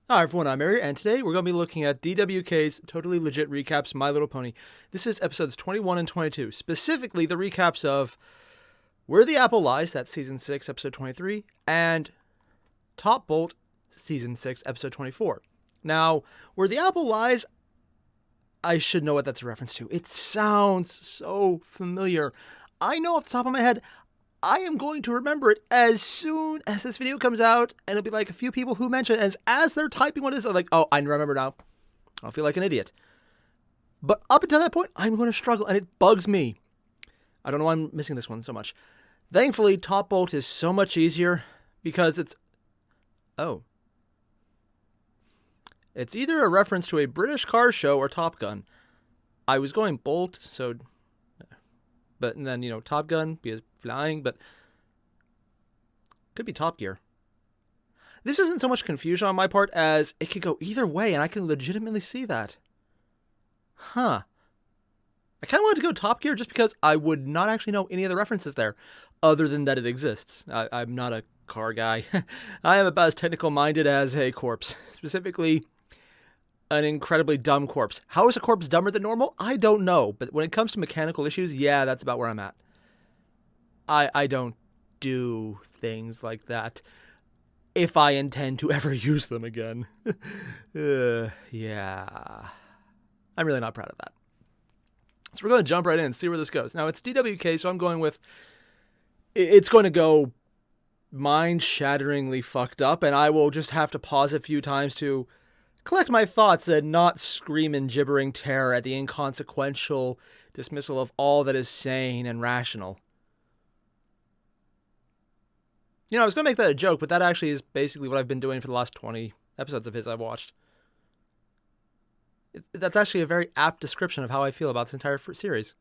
Hi everyone, I'm Airier, and today we're going to be looking at DWK's Totally Legit Recaps My Little Pony. This is episodes 21 and 22, specifically the recaps of Where the Apple Lies, that's Season 6, Episode 23, and Top Bolt, Season 6, Episode 24. Now, Where the Apple Lies, I should know what that's a reference to. It sounds so familiar. I know off the top of my head, I am going to remember it as soon as this video comes out, and it'll be like a few people who mention it as they're typing what it is, I'm like, oh, I remember now. I'll feel like an idiot. But up until that point, I'm going to struggle, and it bugs me. I don't know why I'm missing this one so much. Thankfully, Top Bolt is so much easier because it's... Oh. It's either a reference to a British car show or Top Gun. I was going Bolt, so... But and then, Top Gun, because flying, but could be Top Gear. This isn't so much confusion on my part as it could go either way, and I can legitimately see that. Huh. I kind of wanted to go Top Gear just because I would not actually know any of the references there, other than that it exists. I'm not a car guy. I am about as technical-minded as a corpse, specifically an incredibly dumb corpse. How is a corpse dumber than normal? I don't know, but when it comes to mechanical issues, yeah, that's about where I'm at. I don't do things like that if I intend to ever use them again. Yeah. I'm really not proud of that. So we're going to jump right in and see where this goes. Now, it's DWK, so I'm going with... It's going to go mind-shatteringly fucked up, and I will just have to pause a few times to collect my thoughts and not scream in gibbering terror at the inconsequential dismissal of all that is sane and rational. I was going to make that a joke, but that actually is basically what I've been doing for the last 20 episodes of his I've watched. That's actually a very apt description of how I feel about this entire series.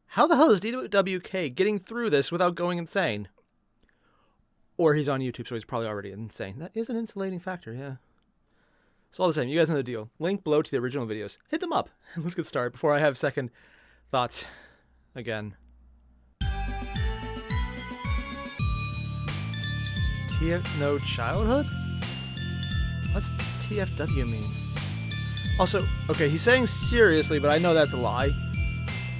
How the hell is DWK getting through this without going insane? Or he's on YouTube, so he's probably already insane. That is an insulating factor, yeah. So all the same, you guys know the deal. Link below to the original videos. Hit them up. Let's get started before I have second thoughts again. No childhood? What's TFW mean? Also, okay, he's saying seriously, but I know that's a lie.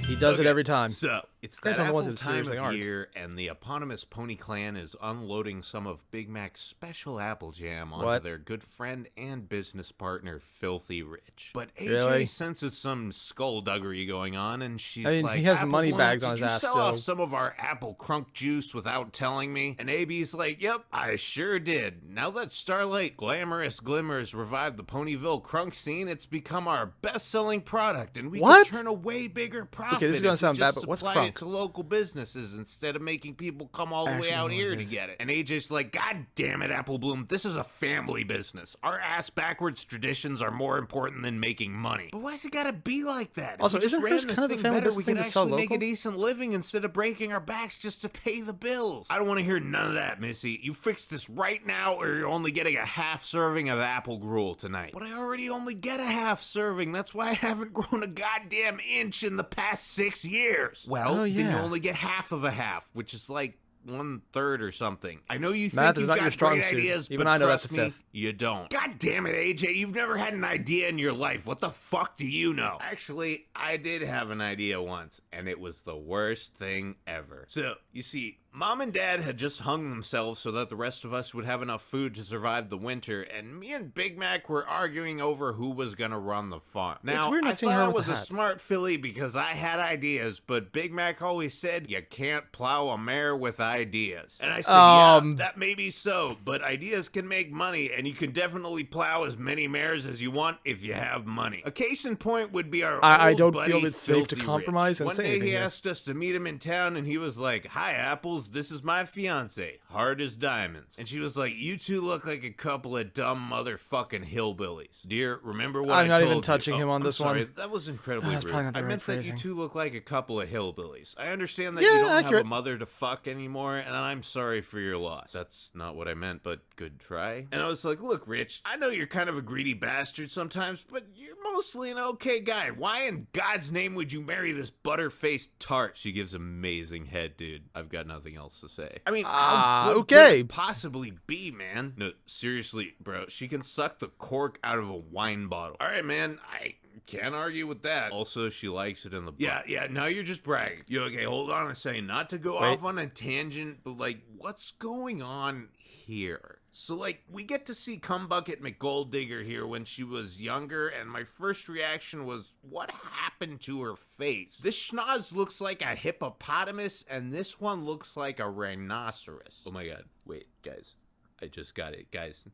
He does it every time. So, it's that Apple time of year, and the eponymous Pony Clan is unloading some of Big Mac's special apple jam onto their good friend and business partner, Filthy Rich. But AJ senses some skullduggery going on, and she's like, he has money bags on his ass. Did you sell off some of our apple crunk juice without telling me? And AB's like, yep, I sure did. Now that Starlight Glamorous Glimmers revived the Ponyville crunk scene, it's become our best-selling product, and we can turn a way bigger profit. Okay, this is going to sound bad, but what's crunk? To local businesses instead of making people come all the way out here to get it. And AJ's like, God damn it, Apple Bloom, this is a family business. Our ass backwards traditions are more important than making money. But why's it gotta be like that? Also, isn't hers kind of a family business we thing could to sell actually local? make a decent living instead of breaking our backs just to pay the bills. I don't want to hear none of that, Missy. You fix this right now or you're only getting a half serving of apple gruel tonight. But I already only get a half serving. That's why I haven't grown a goddamn inch in the past 6 years. Well, then you only get half of a half, which is like 1/3 or something. I know you think you've got great ideas, but I know trust that's me, you don't. God damn it, AJ, you've never had an idea in your life. What the fuck do you know? Actually, I did have an idea once, and it was the worst thing ever. So, you see, Mom and Dad had just hung themselves so that the rest of us would have enough food to survive the winter, and me and Big Mac were arguing over who was gonna run the farm. Now, I thought I was a smart filly because I had ideas, but Big Mac always said, you can't plow a mare with ideas. And I said, yeah, that may be so, but ideas can make money, and you can definitely plow as many mares as you want if you have money. A case in point would be our I old don't buddy, feel it's safe to Filthy compromise Rich. and say One day anything he here. asked us to meet him in town, and he was like, hi, Apples, this is my fiance, hard as diamonds. And she was like, you two look like a couple of dumb motherfucking hillbillies. Dear, remember what I told you? I'm not even touching him on this one. one. That was incredibly rude. I meant that phrasing. you two look like a couple of hillbillies. I understand that you don't have a mother to fuck anymore, and I'm sorry for your loss. That's not what I meant, but good try. And I was like, look, Rich, I know you're kind of a greedy bastard sometimes, but you're mostly an okay guy. Why in God's name would you marry this butter-faced tart? She gives amazing head, dude. I've got nothing nothing else to say. I mean, how good could okay. it possibly be, man? No, seriously, bro. She can suck the cork out of a wine bottle. All right, man. I can't argue with that. Also, she likes it in the butt. Yeah, now you're just bragging. Okay, hold on a second. Not to go off on a tangent, but, like, what's going on here? So, like, we get to see Cumbucket McGolddigger here when she was younger, and my first reaction was, what happened to her face? This schnoz looks like a hippopotamus, and this one looks like a rhinoceros. Oh my god. Wait, guys. I just got it. Guys,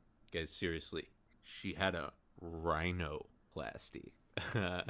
seriously. She had a rhinoplasty. No.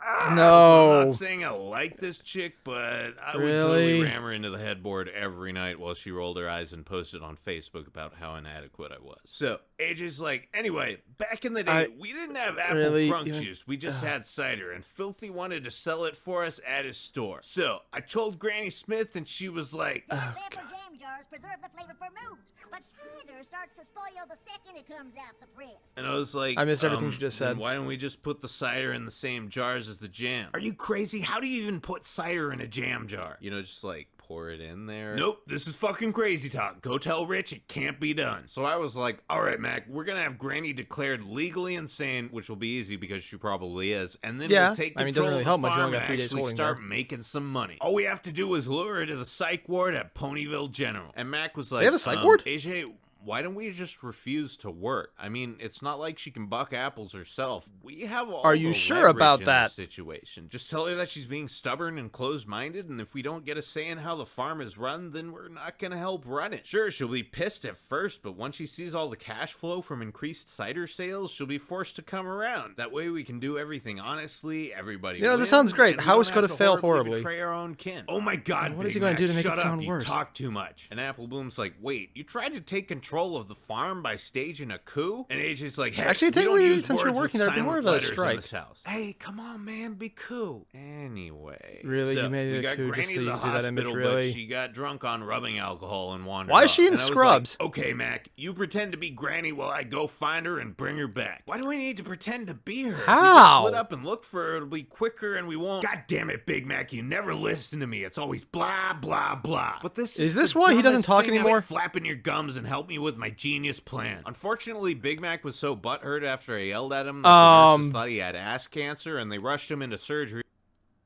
So I'm not saying I like this chick, but I would Really? totally ram her into the headboard every night while she rolled her eyes and posted on Facebook about how inadequate I was. So AJ's like, anyway, back in the day, we didn't have apple crunk juice. We just had cider, and Filthy wanted to sell it for us at his store. So I told Granny Smith, and she was like, Amber jam jars preserve the flavor for moves, but cider starts to spoil the second it comes out the press. and I was like, I missed everything she just said. then why don't we just put the cider in the same jars as the jam? Are you crazy? How do you even put cider in a jam jar? You know, just like pour it in there? Nope, this is fucking crazy talk. Go tell Rich it can't be done. So I was like, all right, Mac, we're gonna have Granny declared legally insane, which will be easy because she probably is, and then we'll take control doesn't really of help the much. You farm only and got 3 days actually holding start there. making some money. All we have to do is lure her to the psych ward at Ponyville General. And Mac was like, have a psych ward? AJ, why don't we just refuse to work? I mean, it's not like she can buck apples herself. We have all Are you the sure leverage about in that? this situation. Just tell her that she's being stubborn and closed-minded, and if we don't get a say in how the farm is run, then we're not gonna help run it. Sure, she'll be pissed at first, but once she sees all the cash flow from increased cider sales, she'll be forced to come around. That way we can do everything honestly, everybody Yeah, this wins, sounds great. and we How don't is it gonna have fail horribly horribly? betray our own kin. Oh my god, What is he Big gonna Mac, do to make it shut sound up, worse? You talk too much. And Apple Bloom's like, wait, you tried to take control of the farm by staging a coup? And AJ's like, hey, Actually, we don't technically, use since you're words with working there, it'd be more silent of a letters in strike. this house. Hey, come on, man, be cool. Anyway. Really? So, You made it we a got coup Granny just so to you the could do that image, hospital, really? but she got drunk on rubbing alcohol and wandered Why is she off. in And I was scrubs? like, okay, Mac, you pretend to be Granny while I go find her and bring her back. Why do we need to pretend to be her? If we just How? split up and look for her, it'll be quicker and we won't. God damn it, Big Mac, you never listen to me. It's always blah, blah, blah. But this Is the this why he doesn't dumbest talk thing. anymore? Quit flapping your gums and help me with my genius plan. Unfortunately, Big Mac was so butthurt after I yelled at him that the nurses thought he had ass cancer and they rushed him into surgery.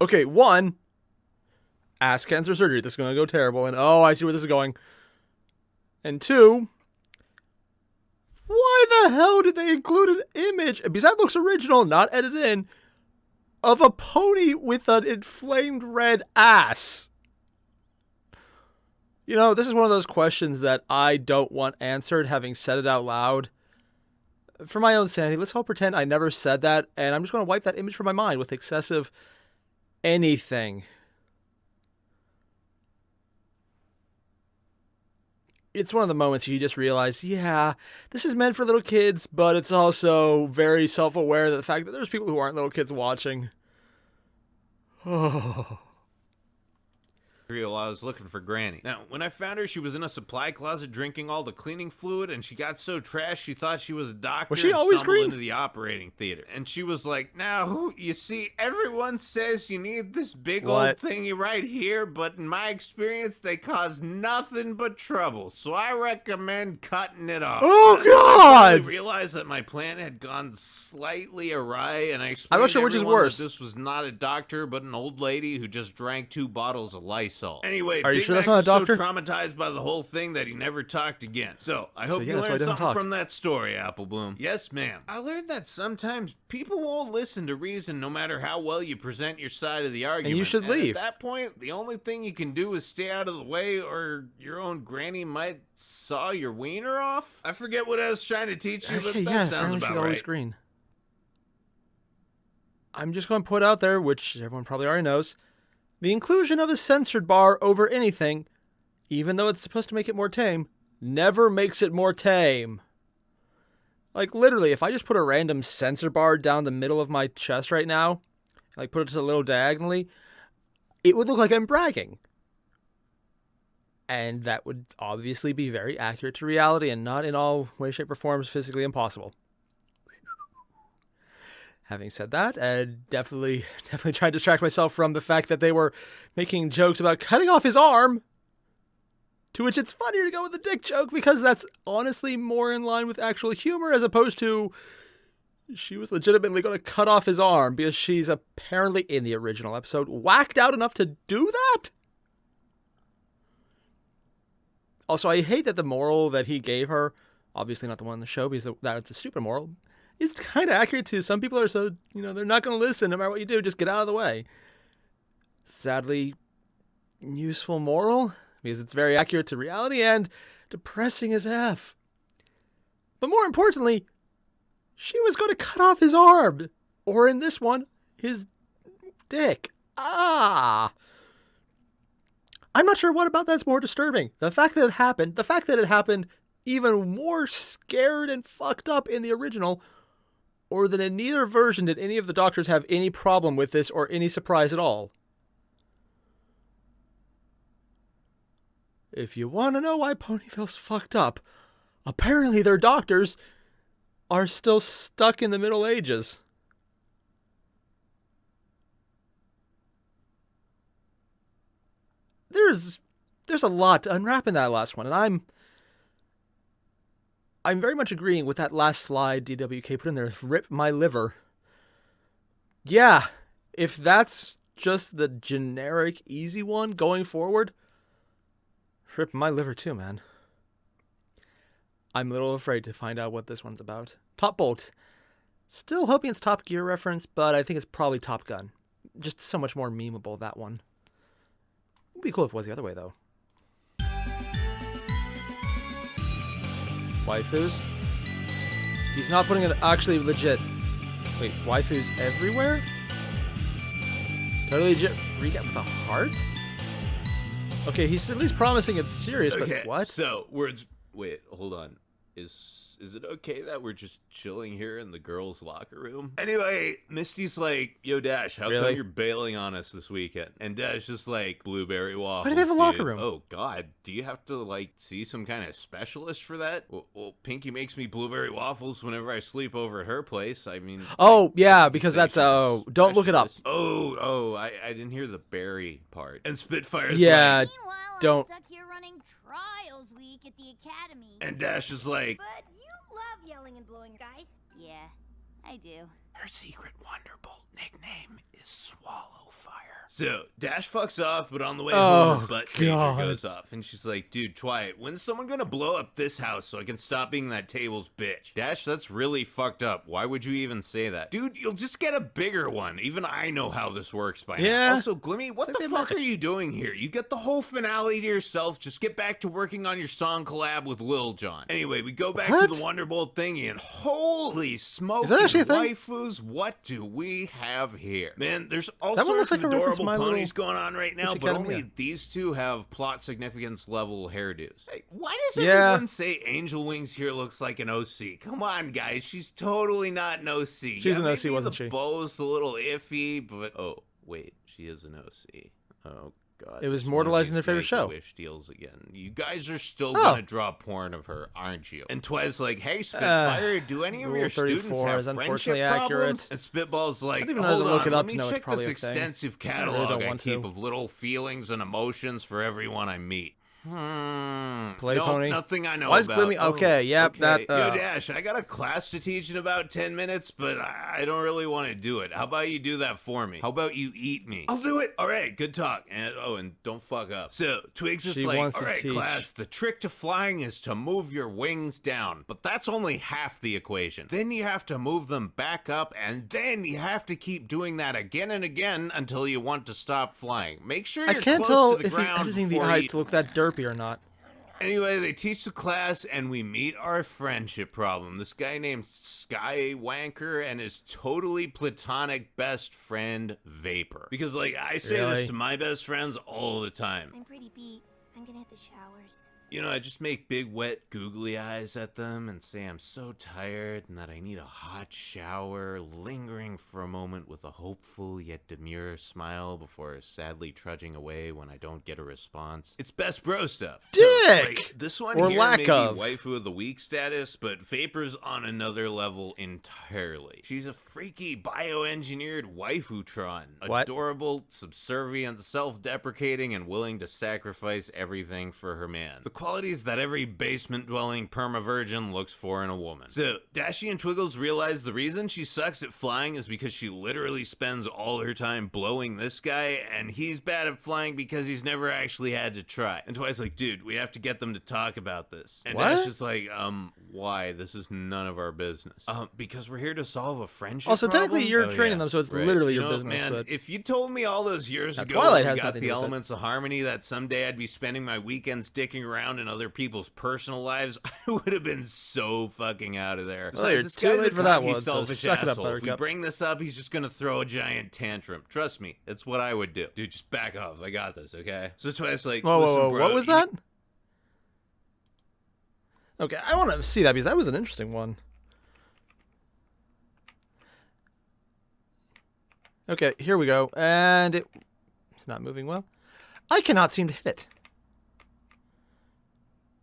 Okay, one, ass cancer surgery. This is going to go terrible. And oh, I see where this is going. And two, why the hell did they include an image, because that looks original, not edited in, of a pony with an inflamed red ass? You know, this is one of those questions that I don't want answered, having said it out loud. For my own sanity, let's all pretend I never said that, and I'm just going to wipe that image from my mind with excessive anything. It's one of the moments you just realize, yeah, this is meant for little kids, but it's also very self-aware of the fact that there's people who aren't little kids watching. Oh. While I was looking for Granny. Now, when I found her, she was in a supply closet drinking all the cleaning fluid, and she got so trashed she thought she was a doctor. Was she and always stumbled green? into the operating theater. And she was like, now, you see, everyone says you need this big old What? thingy right here, but in my experience, they cause nothing but trouble. So I recommend cutting it off. Oh, That's when I finally God! realized that my plan had gone slightly awry, and I explained I'm not to sure which is everyone that worse. this was not a doctor, but an old lady who just drank 2 bottles of Lysol. Anyway, Are you Big sure that's Mac not a was doctor? so traumatized by the whole thing that he never talked again. So, I hope yeah, you that's why he learned doesn't something talk. from that story, Apple Bloom. Yes, ma'am. I learned that sometimes people won't listen to reason no matter how well you present your side of the argument. should leave. At that point, the only thing you can do is stay out of the way or your own granny might saw your wiener off. I forget what I was trying to teach you, but Okay, that yeah, sounds apparently about she's always right. green. I'm just going to put out there, which everyone probably already knows, the inclusion of a censored bar over anything, even though it's supposed to make it more tame, never makes it more tame. Like, literally, if I just put a random censor bar down the middle of my chest right now, like put it to a little diagonally, it would look like I'm bragging. And that would obviously be very accurate to reality and not in all way, shape, or form physically impossible. Having said that, I definitely tried to distract myself from the fact that they were making jokes about cutting off his arm. To which it's funnier to go with the dick joke because that's honestly more in line with actual humor as opposed to she was legitimately going to cut off his arm because she's apparently, in the original episode, whacked out enough to do that? Also, I hate that the moral that he gave her, obviously not the one in the show because that's a stupid moral, is kind of accurate too. Some people are so, they're not going to listen no matter what you do. Just get out of the way. Sadly, useful moral because it's very accurate to reality and depressing as F. But more importantly, she was going to cut off his arm. Or in this one, his dick. I'm not sure what about that's more disturbing. The fact that it happened even more scared and fucked up in the original, or that in neither version did any of the doctors have any problem with this or any surprise at all. If you want to know why Ponyville's fucked up, apparently their doctors are still stuck in the Middle Ages. There's a lot to unwrap in that last one, and I'm very much agreeing with that last slide DWK put in there. Rip my liver. Yeah, if that's just the generic easy one going forward, rip my liver too, man. I'm a little afraid to find out what this one's about. Top Bolt. Still hoping it's Top Gear reference, but I think it's probably Top Gun. Just so much more memeable, that one. It'd be cool if it was the other way, though. Waifus? He's not putting it actually legit. Wait, waifus everywhere? Totally legit recap with a heart? Okay, he's at least promising it's serious, but what? So, wait, hold on. Is it okay that we're just chilling here in the girls' locker room? Anyway, Misty's like, yo, Dash, how come you're bailing on us this weekend? And Dash is like, blueberry waffles. Why do they have a locker room? Oh, God. Do you have to, see some kind of specialist for that? Well, Pinky makes me blueberry waffles whenever I sleep over at her place. I mean... Oh, yeah, because that's... don't look it up. Oh, I didn't hear the berry part. And Spitfire's like... Meanwhile, don't... I'm stuck here running trials week at the academy. And Dash is like... But you love yelling and blowing, guys. Yeah, I do. Her secret Wonderbolt nickname is Swallowfire. So, Dash fucks off, but on the way home, her butt pager goes off. And she's like, dude, Twilight, when's someone gonna blow up this house so I can stop being that table's bitch? Dash, that's really fucked up. Why would you even say that? Dude, you'll just get a bigger one. Even I know how this works by now. Also, Glimmy, what the fuck are you doing here? You get the whole finale to yourself. Just get back to working on your song collab with Lil Jon. Anyway, we go back to the Wonderbolt thingy, and holy smoke, waifus, what do we have here? Man, there's all sorts of adorable ponies going on right now, but only these two have plot significance level hairdos. Hey, why does everyone say Angel Wings here looks like an OC? Come on, guys, she's totally not an OC. She's an OC, wasn't she? The bow's a little iffy, but oh wait, she is an OC. Oh God, it was immortalizing their favorite show. Wish deals again. You guys are still gonna draw porn of her, aren't you? And Twi's like, "Hey, Spitfire, do any of your students have friendship problems?" And Spitball's like, "Hold on, let me check this extensive catalog I keep of little feelings and emotions for everyone I meet." Play Pony? Nothing I know Why is about. Glimmy? Okay, yep. Okay. Yo, Dash, I got a class to teach in about 10 minutes, but I don't really want to do it. How about you do that for me? How about you eat me? I'll do it. All right, good talk. And don't fuck up. So, Twigs is like, all right, class, the trick to flying is to move your wings down, but that's only half the equation. Then you have to move them back up, and then you have to keep doing that again and again until you want to stop flying. Make sure you're close to the ground. I can't tell if he's editing the eyes to look that derpy or not. Anyway, they teach the class, and we meet our friendship problem. This guy named Skywanker and his totally platonic best friend, Vapor. Because, I say this to my best friends all the time. I'm pretty beat. I'm gonna hit the showers. I just make big, wet, googly eyes at them and say I'm so tired and that I need a hot shower, lingering for a moment with a hopeful yet demure smile before sadly trudging away when I don't get a response. It's best bro stuff. Dick! This one Or here lack may be of. waifu of the week status, but Vapor's on another level entirely. She's a freaky bioengineered waifutron. What? Adorable, subservient, self-deprecating, and willing to sacrifice everything for her man. The qualities that every basement-dwelling perma-virgin looks for in a woman. So, Dashi and Twiggles realize the reason she sucks at flying is because she literally spends all her time blowing this guy, and he's bad at flying because he's never actually had to try. And Twice's like, dude, we have to get them to talk about this. And What? Dash is like, why? This is none of our business. Because we're here to solve a friendship Also, technically, problem? you're Oh, training yeah. them, so it's Right. literally You your know, business. Man, But if you told me all those years Now, ago Twilight when we has got nothing the to do with it. elements of harmony that someday I'd be spending my weekends dicking around in other people's personal lives, I would have been so fucking out of there. Well, you're Besides, this too guy's late a for that cocky, one, so selfish suck it up, asshole. If we Buttercup. bring this up, he's just gonna throw a giant tantrum. Trust me, it's what I would do. Dude, just back off. I got this, okay? So Twice like, whoa, listen, whoa, bro, what was you- that? Okay, I want to see that because that was an interesting one. Okay, here we go, and it's not moving well. I cannot seem to hit it.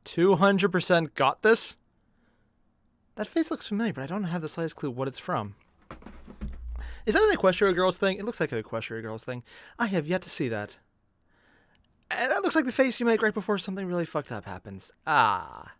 200% got this. That face looks familiar, but I don't have the slightest clue what it's from. Is that an Equestria Girls thing? It looks like an Equestria Girls thing. I have yet to see that. And that looks like the face you make right before something really fucked up happens. Ah.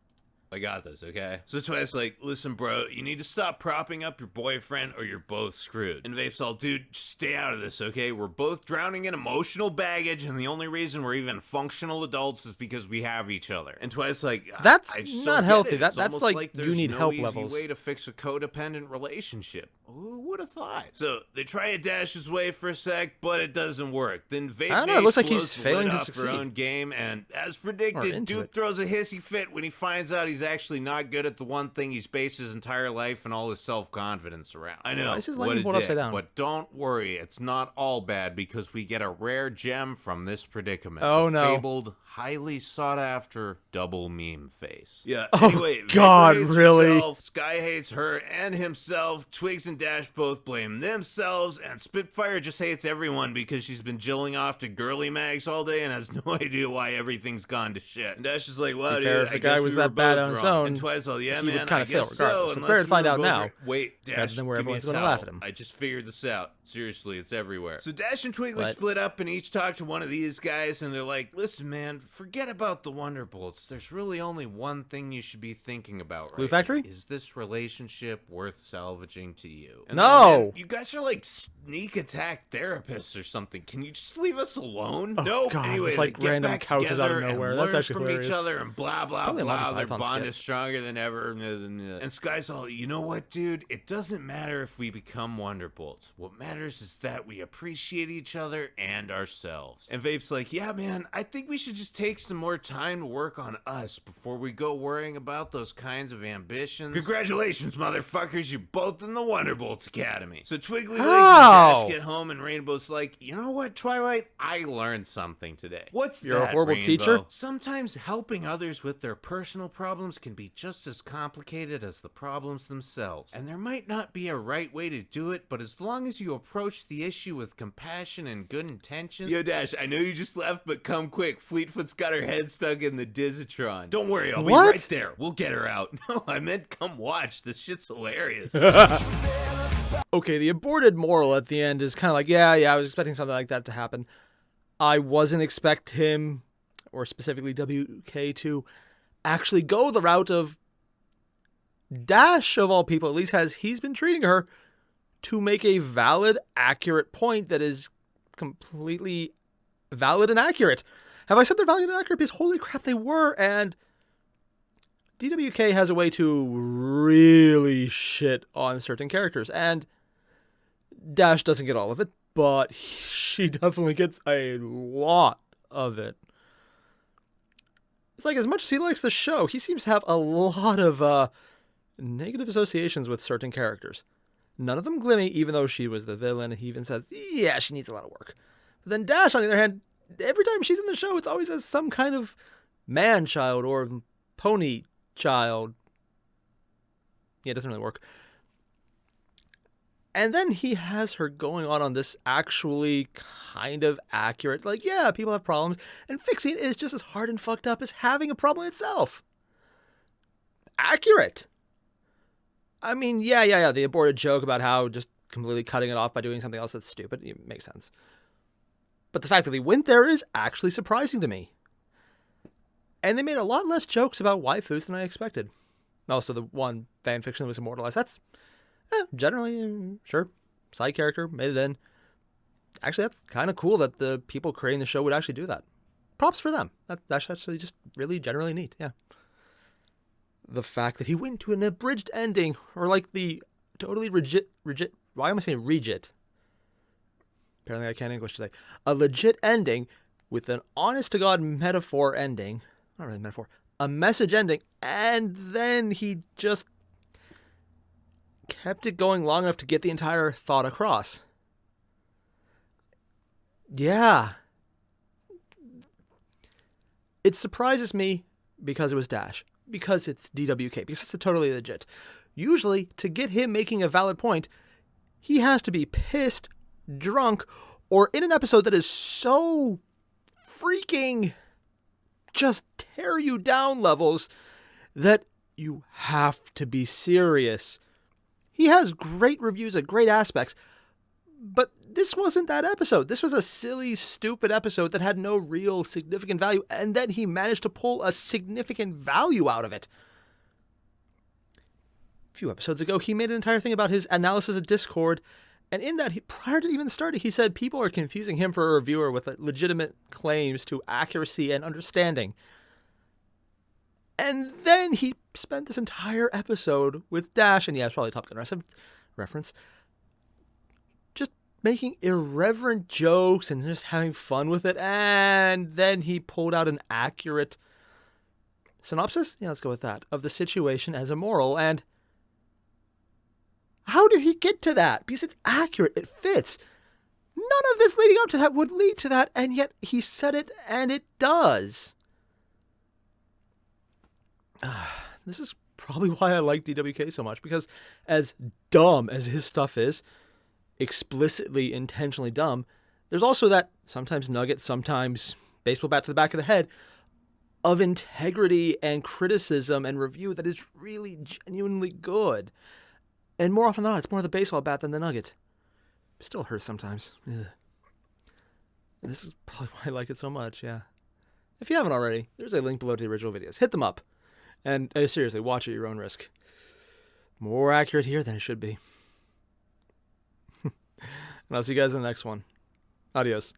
I got this, okay? So Twice like, listen, bro, you need to stop propping up your boyfriend or you're both screwed. And Vape's all, dude, just stay out of this, okay? We're both drowning in emotional baggage, and the only reason we're even functional adults is because we have each other. And Twice like, That's I just not don't get healthy. it. That's almost like you there's need no help easy levels. way to fix a codependent relationship. Who would have thought? So they try to dash his way for a sec, but it doesn't work. Then Vape I don't know, it looks like blows he's the failing lid to off her succeed. own game, and as Or predicted, into dude it. throws a hissy fit when he finds out he's actually not good at the one thing he's based his entire life and all his self-confidence around. I know, Why is his what lightning a bolt dick, upside down? but don't worry, it's not all bad because we get a rare gem from this predicament. Oh, the no. fabled, highly sought-after double meme face. Yeah, Oh, anyway, Vapor God, hates really? herself, Sky hates her and himself, Twigs and Dash both blame themselves, and Spitfire just hates everyone because she's been jilling off to girly mags all day and has no idea why everything's gone to shit. And Dash is like, well, To be fair, dude, if I the guy guess was we were that bad both on his wrong. own, And Twice, all, yeah, he would man, kinda I fail guess regardless. so, It's unless better to we find were out both now, right. Wait, Dash, than where give me everyone's a gonna towel. laugh at him. I just figured this out. Seriously, it's everywhere. So Dash and Twiggly What? split up and each talk to one of these guys, and they're like, listen, man, forget about the Wonderbolts. There's really only one thing you should be thinking about Glue right Factory? now. Is this relationship worth salvaging to you? And No! man, you guys are like sneak attack therapists or something. Can you just leave us alone? Oh, No. God, Anyway, it's like they get random back couches out of together nowhere. and That's learn actually from hilarious. each other and blah, blah, Probably a Monty blah. Their Python bond skit. is stronger than ever. And Sky's all, you know what, dude? It doesn't matter if we become Wonderbolts. What matters is that we appreciate each other and ourselves. And Vape's like, yeah, man, I think we should just take some more time to work on us before we go worrying about those kinds of ambitions. Congratulations, motherfuckers. You're both in the Wonderbolts Academy. So Twiggly Legs and How? Dash get home, and Rainbow's like, you know what, Twilight? I learned something today. What's You're a that, horrible Rainbow? teacher? Sometimes helping others with their personal problems can be just as complicated as the problems themselves. And there might not be a right way to do it, but as long as you approach the issue with compassion and good intentions... Yo, Dash, I know you just left, but come quick. Fleetfoot's got her head stuck in the Dizitron. Don't worry, I'll What? be right there. We'll get her out. No, I meant come watch. This shit's hilarious. Okay, the aborted moral at the end is kind of like, yeah, I was expecting something like that to happen. I wasn't expect him, or specifically WK, to actually go the route of Dash, of all people, at least as he's been treating her, to make a valid, accurate point that is completely valid and accurate. Have I said they're valid and accurate? Because holy crap, they were, and DWK has a way to really shit on certain characters, and Dash doesn't get all of it, but she definitely gets a lot of it. It's like, as much as he likes the show, he seems to have a lot of negative associations with certain characters. None of them Glimmy, even though she was the villain, and he even says, yeah, she needs a lot of work. But then Dash, on the other hand, every time she's in the show, it's always as some kind of man-child or pony-child. Yeah, it doesn't really work. And then he has her going on this actually kind of accurate, like, yeah, people have problems, and fixing it is just as hard and fucked up as having a problem itself. Accurate. I mean, yeah, the aborted joke about how just completely cutting it off by doing something else that's stupid, it makes sense. But the fact that he went there is actually surprising to me. And they made a lot less jokes about waifus than I expected. Also, the one fan fiction that was immortalized, that's generally, sure, side character, made it in. Actually, that's kind of cool that the people creating the show would actually do that. Props for them. That's actually just really generally neat, yeah. The fact that he went to an abridged ending, or like the totally rigid, why am I saying rigid? Apparently I can't English today. A legit ending with an honest-to-God metaphor ending. Not really metaphor. A message ending. And then he just kept it going long enough to get the entire thought across. Yeah. It surprises me because it was Dash. Because it's DWK. Because it's totally legit. Usually, to get him making a valid point, he has to be pissed, drunk, or in an episode that is so freaking just tear you down levels that you have to be serious. He has great reviews and great aspects, but this wasn't that episode. This was a silly, stupid episode that had no real significant value, and then he managed to pull a significant value out of it. A few episodes ago, he made an entire thing about his analysis of Discord, and in that, prior to even starting, he said people are confusing him for a reviewer with legitimate claims to accuracy and understanding. And then he spent this entire episode with Dash, and yeah, it's probably Top Gun reference, just making irreverent jokes and just having fun with it, and then he pulled out an accurate synopsis, yeah, let's go with that, of the situation as immoral, and how did he get to that? Because it's accurate, it fits. None of this leading up to that would lead to that, and yet he said it, and it does. This is probably why I like DWK so much, because as dumb as his stuff is, explicitly, intentionally dumb, there's also that sometimes nugget, sometimes baseball bat to the back of the head of integrity and criticism and review that is really genuinely good. And more often than not, it's more the baseball bat than the nugget. Still hurts sometimes. Ugh. And this is probably why I like it so much, yeah. If you haven't already, there's a link below to the original videos. Hit them up. And seriously, watch at your own risk. More accurate here than it should be. And I'll see you guys in the next one. Adios.